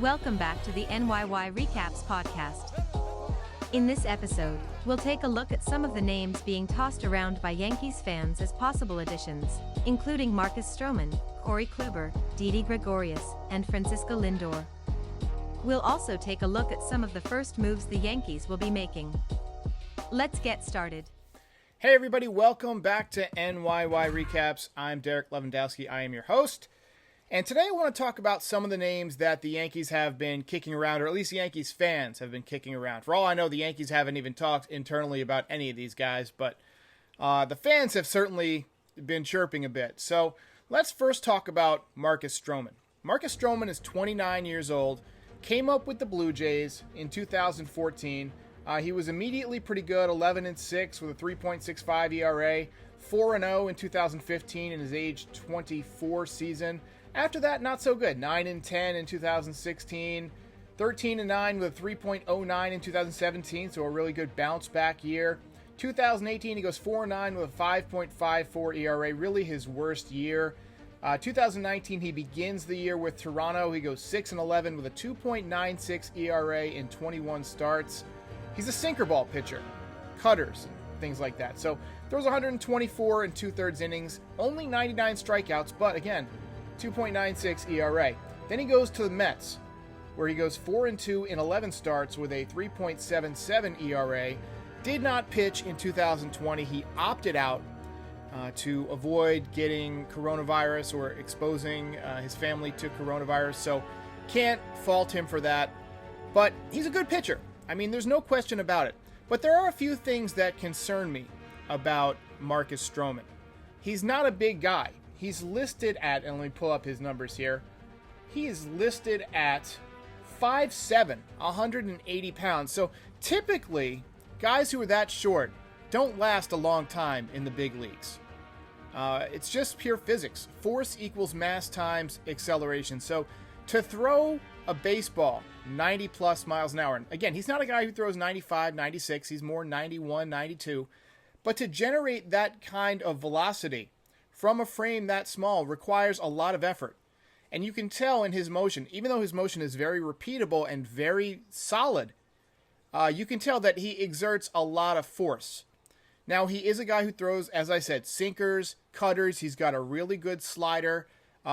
Welcome back to the NYY Recaps podcast. In this episode, we'll take a look at some of the names being tossed around by Yankees fans as possible additions, including Marcus Stroman, Corey Kluber, Didi Gregorius, and Francisco Lindor. We'll also take a look at some of the first moves the Yankees will be making. Let's get started. Hey everybody, welcome back to NYY Recaps. I'm Derek Lewandowski, I am your host. And today I want to talk about some of the names that the Yankees have been kicking around, or at least Yankees fans have been kicking around. For all I know, the Yankees haven't even talked internally about any of these guys, but the fans have certainly been chirping a bit. So let's first talk about Marcus Stroman. Marcus Stroman is 29 years old, came up with the Blue Jays in 2014. He was immediately pretty good, 11-6 with a 3.65 ERA, 4-0 in 2015 in his age 24 season. After that, not so good, 9-10 in 2016, 13-9 with a 3.09 in 2017, so a really good bounce back year. 2018, he goes 4-9 with a 5.54 ERA, really his worst year. 2019, he begins the year with Toronto. He goes 6-11 with a 2.96 ERA in 21 starts. He's a sinker ball pitcher, cutters, things like that. So throws 124 and 2/3 innings, only 99 strikeouts, but again, 2.96 ERA. Then he goes to the Mets, where he goes 4-2 in 11 starts with a 3.77 ERA. Did not pitch in 2020. He opted out to avoid getting coronavirus or exposing his family to coronavirus. So can't fault him for that. But he's a good pitcher. I mean, there's no question about it. But there are a few things that concern me about Marcus Stroman. He's not a big guy. He's listed at, and let me pull up his numbers here. He is listed at 5'7", 180 pounds. So typically, guys who are that short don't last a long time in the big leagues. It's just pure physics. Force equals mass times acceleration. So to throw a baseball 90 plus miles an hour, and again, he's not a guy who throws 95, 96, he's more 91, 92, but to generate that kind of velocity from a frame that small requires a lot of effort. And you can tell in his motion, even though his motion is very repeatable and very solid, you can tell that he exerts a lot of force. Now, he is a guy who throws, as I said, sinkers, cutters. He's got a really good slider.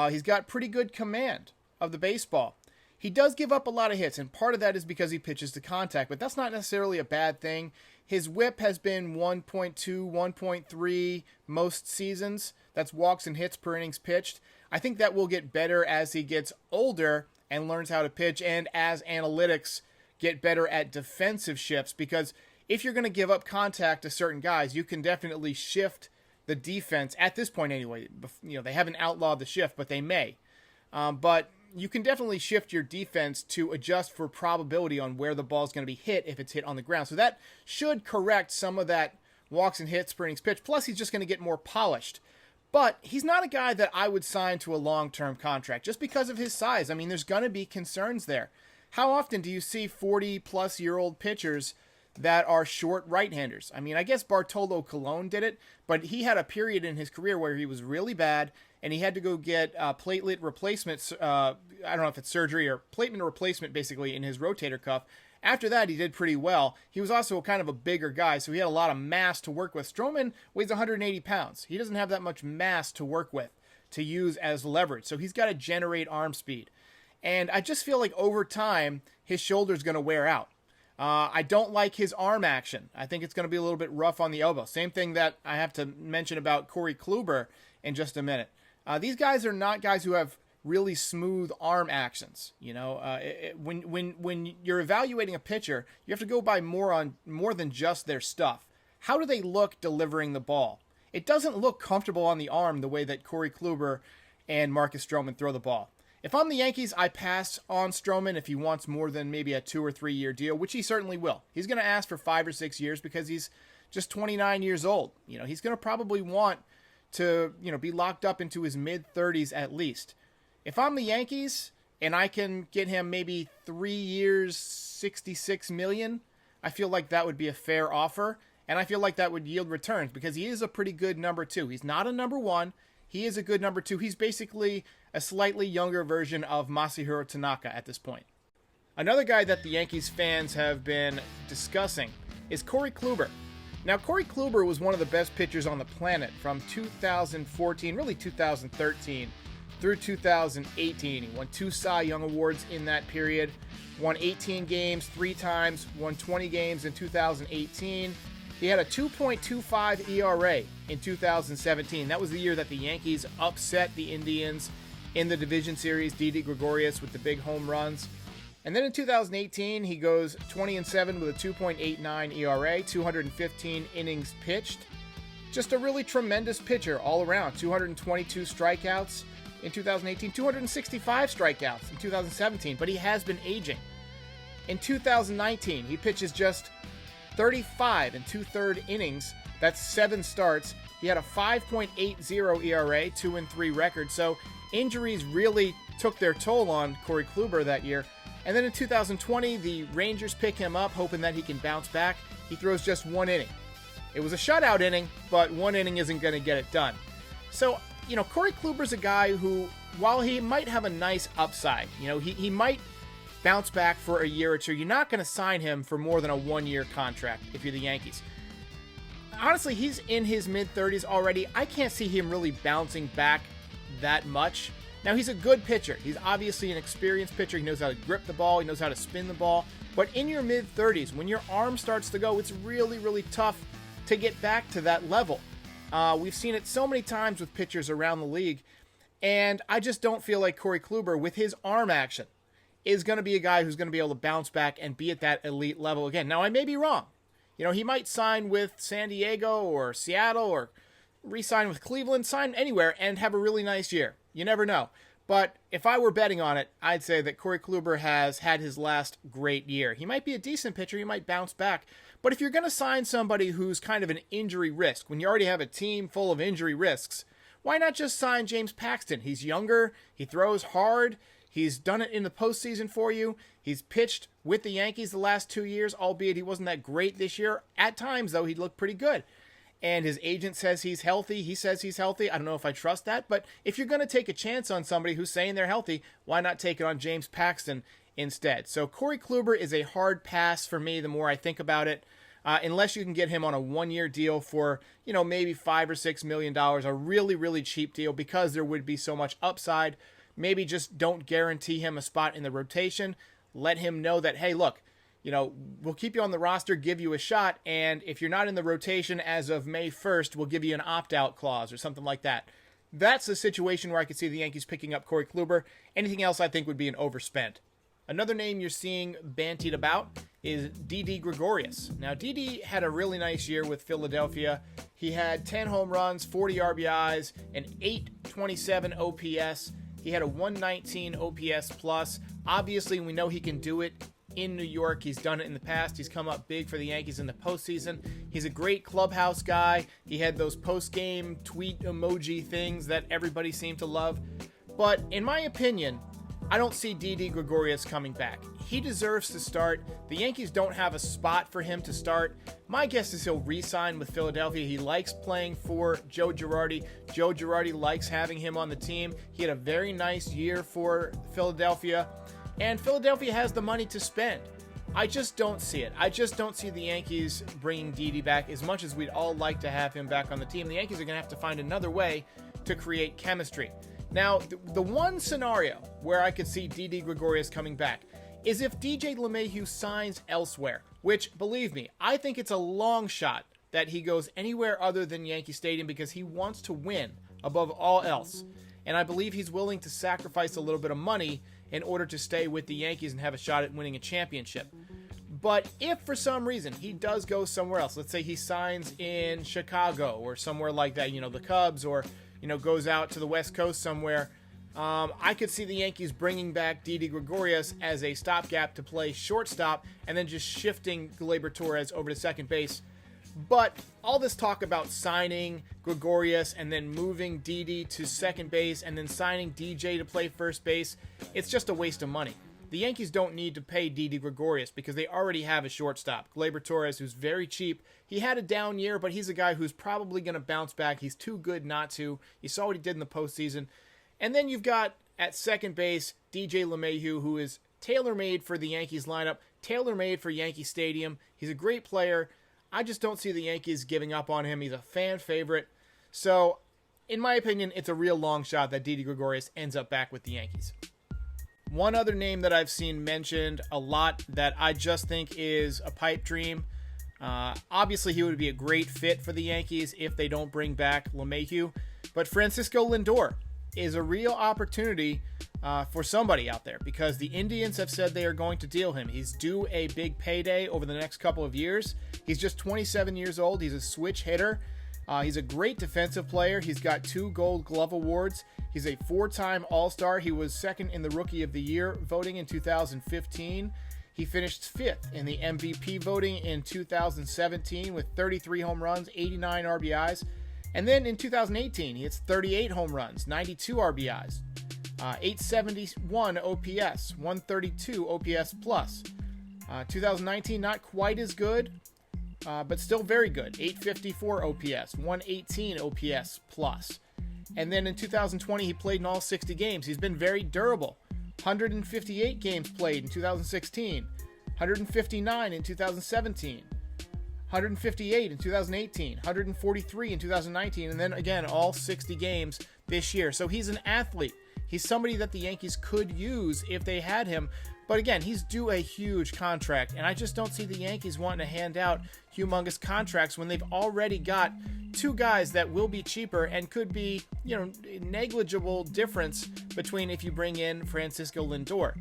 He's got pretty good command of the baseball. He does give up a lot of hits, and part of that is because he pitches to contact, but that's not necessarily a bad thing. His whip has been 1.2, 1.3 most seasons. That's walks and hits per innings pitched. I think that will get better as he gets older and learns how to pitch, and as analytics get better at defensive shifts, because if you're going to give up contact to certain guys, you can definitely shift the defense at this point anyway. You know, they haven't outlawed the shift, but they may. But you can definitely shift your defense to adjust for probability on where the ball is going to be hit if it's hit on the ground. So that should correct some of that walks and hits per innings pitch. Plus, he's just going to get more polished. But he's not a guy that I would sign to a long-term contract just because of his size. I mean, there's going to be concerns there. How often do you see 40-plus-year-old pitchers that are short right-handers? I mean, I guess Bartolo Colon did it, but he had a period in his career where he was really bad, and he had to go get platelet replacements. I don't know if it's surgery or platelet replacement, basically, in his rotator cuff. After that, he did pretty well. He was also kind of a bigger guy, so he had a lot of mass to work with. Stroman weighs 180 pounds. He doesn't have that much mass to work with, to use as leverage, so he's got to generate arm speed. And I just feel like over time, his shoulder's going to wear out. I don't like his arm action. I think it's going to be a little bit rough on the elbow. Same thing that I have to mention about Corey Kluber in just a minute. These guys are not guys who have really smooth arm actions. You know, when you're evaluating a pitcher, you have to go by more than just their stuff. How do they look delivering the ball? It doesn't look comfortable on the arm the way that Corey Kluber and Marcus Stroman throw the ball. If I'm the Yankees, I pass on Stroman if he wants more than maybe a 2 or 3 year deal, which he certainly will. He's going to ask for 5 or 6 years because he's just 29 years old. You know, he's going to probably want to, be locked up into his mid-30s at least. If I'm the Yankees and I can get him maybe 3 years, $66 million, I feel like that would be a fair offer, and I feel like that would yield returns because he is a pretty good number 2. He's not a number 1. He is a good number 2. He's basically a slightly younger version of Masahiro Tanaka at this point. Another guy that the Yankees fans have been discussing is Corey Kluber. Now, Corey Kluber was one of the best pitchers on the planet from 2014, really 2013, through 2018. He won 2 Cy Young Awards in that period, won 18 games 3 times, won 20 games in 2018. He had a 2.25 ERA in 2017. That was the year that the Yankees upset the Indians in the division series, Didi Gregorius with the big home runs. And then in 2018, he goes 20-7 with a 2.89 ERA, 215 innings pitched. Just a really tremendous pitcher all around. 222 strikeouts in 2018, 265 strikeouts in 2017, but he has been aging. In 2019, he pitches just 35 and 2/3 innings. That's 7 starts. He had a 5.80 ERA, 2-3 record. So injuries really took their toll on Corey Kluber that year. And then in 2020, the Rangers pick him up, hoping that he can bounce back. He throws just 1 inning. It was a shutout inning, but 1 inning isn't going to get it done. So, Corey Kluber's a guy who, while he might have a nice upside, he might bounce back for a year or two. You're not going to sign him for more than a 1-year contract if you're the Yankees. Honestly, he's in his mid-30s already. I can't see him really bouncing back that much. Now, he's a good pitcher. He's obviously an experienced pitcher. He knows how to grip the ball. He knows how to spin the ball. But in your mid-30s, when your arm starts to go, it's really, really tough to get back to that level. We've seen it so many times with pitchers around the league. And I just don't feel like Corey Kluber, with his arm action, is going to be a guy who's going to be able to bounce back and be at that elite level again. Now, I may be wrong. He might sign with San Diego or Seattle or re-sign with Cleveland, sign anywhere, and have a really nice year. You never know. But if I were betting on it, I'd say that Corey Kluber has had his last great year. He might be a decent pitcher. He might bounce back. But if you're going to sign somebody who's kind of an injury risk, when you already have a team full of injury risks, why not just sign James Paxton? He's younger. He throws hard. He's done it in the postseason for you. He's pitched with the Yankees the last 2 years, albeit he wasn't that great this year. At times, though, he looked pretty good. And his agent says he's healthy. He says he's healthy. I don't know if I trust that. But if you're going to take a chance on somebody who's saying they're healthy, why not take it on James Paxton instead? So Corey Kluber is a hard pass for me the more I think about it. Unless you can get him on a 1-year deal for, maybe $5 or $6 million, a really, really cheap deal because there would be so much upside. Maybe just don't guarantee him a spot in the rotation. Let him know that, hey, look, we'll keep you on the roster, give you a shot, and if you're not in the rotation as of May 1st, we'll give you an opt-out clause or something like that. That's a situation where I could see the Yankees picking up Corey Kluber. Anything else I think would be an overspend. Another name you're seeing bantied about is Didi Gregorius. Now, Didi had a really nice year with Philadelphia. He had 10 home runs, 40 RBIs, an 827 OPS. He had a 119 OPS plus. Obviously, we know he can do it in New York. He's done it in the past. He's come up big for the Yankees in the postseason. He's a great clubhouse guy. He had those post-game tweet emoji things that everybody seemed to love. But in my opinion, I don't see Didi Gregorius coming back. He deserves to start. The Yankees don't have a spot for him to start. My guess is he'll re-sign with Philadelphia. He likes playing for Joe Girardi. Joe Girardi likes having him on the team. He had a very nice year for Philadelphia. And Philadelphia has the money to spend. I just don't see it. I just don't see the Yankees bringing Didi back as much as we'd all like to have him back on the team. The Yankees are going to have to find another way to create chemistry. Now, the one scenario where I could see Didi Gregorius coming back is if DJ LeMahieu signs elsewhere, which, believe me, I think it's a long shot that he goes anywhere other than Yankee Stadium because he wants to win above all else. And I believe he's willing to sacrifice a little bit of money in order to stay with the Yankees and have a shot at winning a championship. But if for some reason he does go somewhere else, let's say he signs in Chicago or somewhere like that, the Cubs, or goes out to the West Coast somewhere, I could see the Yankees bringing back Didi Gregorius as a stopgap to play shortstop and then just shifting Gleyber Torres over to second base. But all this talk about signing Gregorius and then moving Didi to second base and then signing DJ to play first base, it's just a waste of money. The Yankees don't need to pay Didi Gregorius because they already have a shortstop, Gleyber Torres, who's very cheap. He had a down year, but he's a guy who's probably going to bounce back. He's too good not to. You saw what he did in the postseason. And then you've got, at second base, DJ LeMahieu, who is tailor-made for the Yankees lineup, tailor-made for Yankee Stadium. He's a great player. I just don't see the Yankees giving up on him. He's a fan favorite. So, in my opinion, it's a real long shot that Didi Gregorius ends up back with the Yankees. One other name that I've seen mentioned a lot that I just think is a pipe dream. Obviously, he would be a great fit for the Yankees if they don't bring back LeMahieu. But Francisco Lindor is a real opportunity for somebody out there because the Indians have said they are going to deal him. He's due a big payday over the next couple of years. He's just 27 years old. He's a switch hitter. He's a great defensive player. He's got 2 Gold Glove awards. He's a 4-time All-Star. He was second in the Rookie of the Year voting in 2015. He finished 5th in the MVP voting in 2017 with 33 home runs, 89 RBIs. And then in 2018, he hits 38 home runs, 92 RBIs, 871 OPS, 132 OPS plus. 2019, not quite as good, but still very good. 854 OPS, 118 OPS plus. And then in 2020, he played in all 60 games. He's been very durable. 158 games played in 2016, 159 in 2017, 158 in 2018, 143 in 2019, and then again, all 60 games this year. So he's an athlete. He's somebody that the Yankees could use if they had him. But again, he's due a huge contract, and I just don't see the Yankees wanting to hand out humongous contracts when they've already got 2 guys that will be cheaper and could be, negligible difference between if you bring in Francisco Lindor.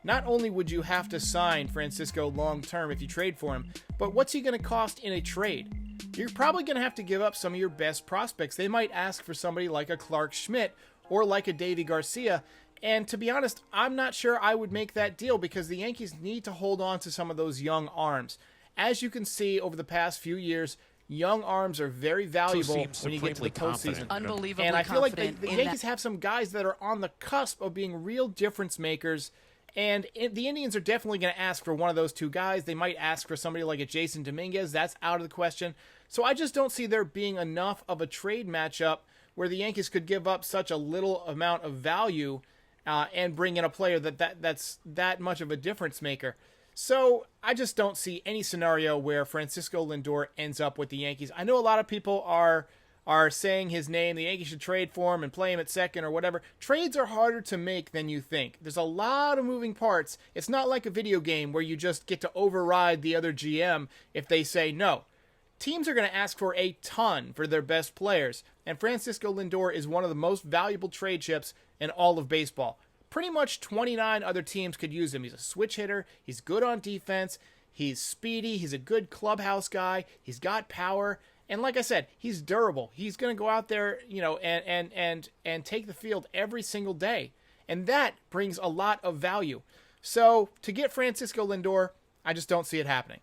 Not only would you have to sign Francisco long-term if you trade for him, but what's he going to cost in a trade? You're probably going to have to give up some of your best prospects. They might ask for somebody like a Clark Schmidt or like a Didi Garcia. And to be honest, I'm not sure I would make that deal because the Yankees need to hold on to some of those young arms. As you can see over the past few years, young arms are very valuable when you get to the postseason. Unbelievably and I feel like the confident Yankees have some guys that are on the cusp of being real difference makers. And the Indians are definitely going to ask for one of those 2 guys. They might ask for somebody like a Jason Dominguez. That's out of the question. So I just don't see there being enough of a trade matchup where the Yankees could give up such a little amount of value and bring in a player that's that much of a difference maker. So I just don't see any scenario where Francisco Lindor ends up with the Yankees. I know a lot of people are saying his name. The Yankees should trade for him and play him at second or whatever. Trades are harder to make than you think. There's a lot of moving parts. It's not like a video game where you just get to override the other GM if they say no. Teams are going to ask for a ton for their best players, and Francisco Lindor is one of the most valuable trade chips in all of baseball. Pretty much 29 other teams could use him. He's a switch hitter. He's good on defense. He's speedy. He's a good clubhouse guy. He's got power. And like I said, he's durable. He's going to go out there, and take the field every single day. And that brings a lot of value. So to get Francisco Lindor, I just don't see it happening.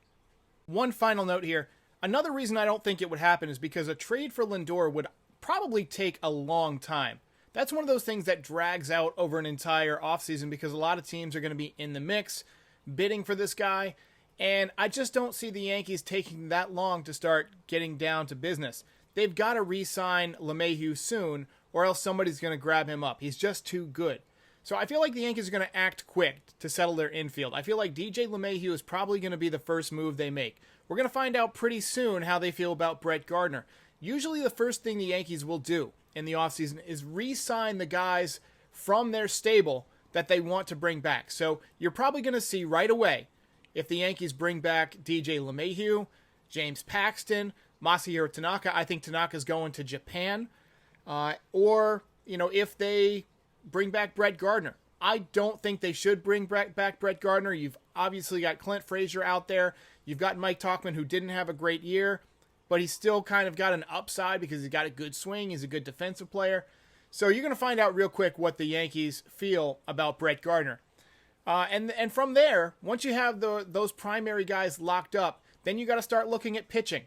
One final note here. Another reason I don't think it would happen is because a trade for Lindor would probably take a long time. That's one of those things that drags out over an entire offseason because a lot of teams are going to be in the mix, bidding for this guy, and I just don't see the Yankees taking that long to start getting down to business. They've got to re-sign LeMahieu soon, or else somebody's going to grab him up. He's just too good. So I feel like the Yankees are going to act quick to settle their infield. I feel like DJ LeMahieu is probably going to be the first move they make. We're going to find out pretty soon how they feel about Brett Gardner. Usually the first thing the Yankees will do in the offseason is re-sign the guys from their stable that they want to bring back. So you're probably going to see right away if the Yankees bring back DJ LeMahieu, James Paxton, Masahiro Tanaka. I think Tanaka's going to Japan. Or, if they bring back Brett Gardner. I don't think they should bring back Brett Gardner. You've obviously got Clint Frazier out there. You've got Mike Tauchman, who didn't have a great year, but he's still kind of got an upside because he's got a good swing. He's a good defensive player. So you're going to find out real quick what the Yankees feel about Brett Gardner. And from there, once you have those primary guys locked up, then you got to start looking at pitching,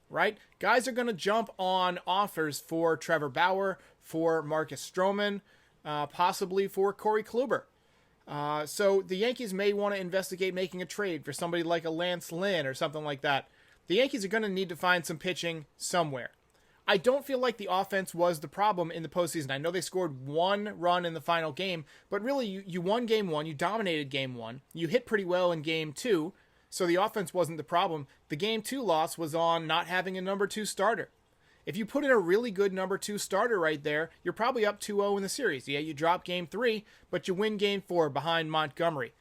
right? Guys are going to jump on offers for Trevor Bauer, for Marcus Stroman, possibly for Corey Kluber. So the Yankees may want to investigate making a trade for somebody like a Lance Lynn or something like that. The Yankees are going to need to find some pitching somewhere. I don't feel like the offense was the problem in the postseason. I know they scored 1 run in the final game, but really you won game 1, you dominated game 1, you hit pretty well in game 2, so the offense wasn't the problem. The game 2 loss was on not having a number 2 starter. If you put in a really good number 2 starter right there, you're probably up 2-0 in the series. Yeah, you drop game 3, but you win game 4 behind Montgomery.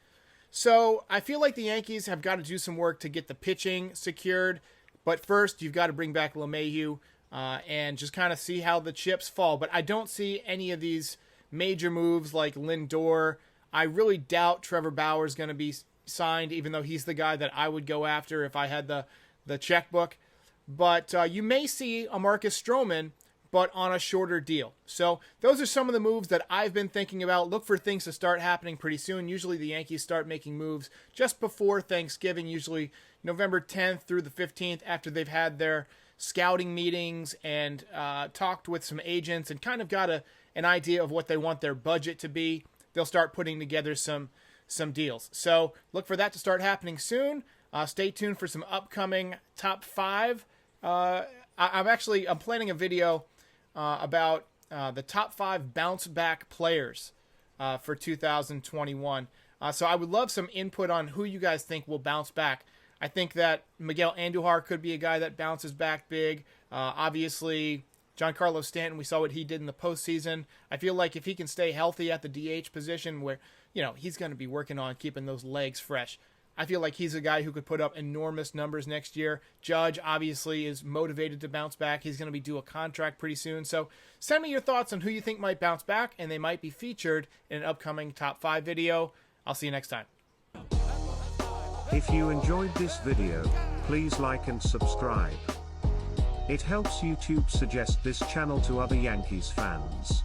So I feel like the Yankees have got to do some work to get the pitching secured, but first you've got to bring back LeMahieu and just kind of see how the chips fall. But I don't see any of these major moves like Lindor. I really doubt Trevor Bauer is going to be signed, even though he's the guy that I would go after if I had the checkbook. But you may see a Marcus Stroman, but on a shorter deal. So those are some of the moves that I've been thinking about. Look for things to start happening pretty soon. Usually the Yankees start making moves just before Thanksgiving, usually November 10th through the 15th, after they've had their scouting meetings and talked with some agents and kind of got an idea of what they want their budget to be. They'll start putting together some deals. So look for that to start happening soon. Stay tuned for some upcoming top 5. I'm planning a video about the top 5 bounce back players for 2021. So I would love some input on who you guys think will bounce back. I think that Miguel Andujar could be a guy that bounces back big. Obviously, Giancarlo Stanton, we saw what he did in the postseason. I feel like if he can stay healthy at the DH position, where he's going to be working on keeping those legs fresh, I feel like he's a guy who could put up enormous numbers next year. Judge obviously is motivated to bounce back. He's going to be due a contract pretty soon. So send me your thoughts on who you think might bounce back, and they might be featured in an upcoming top 5 video. I'll see you next time. If you enjoyed this video, please like and subscribe. It helps YouTube suggest this channel to other Yankees fans.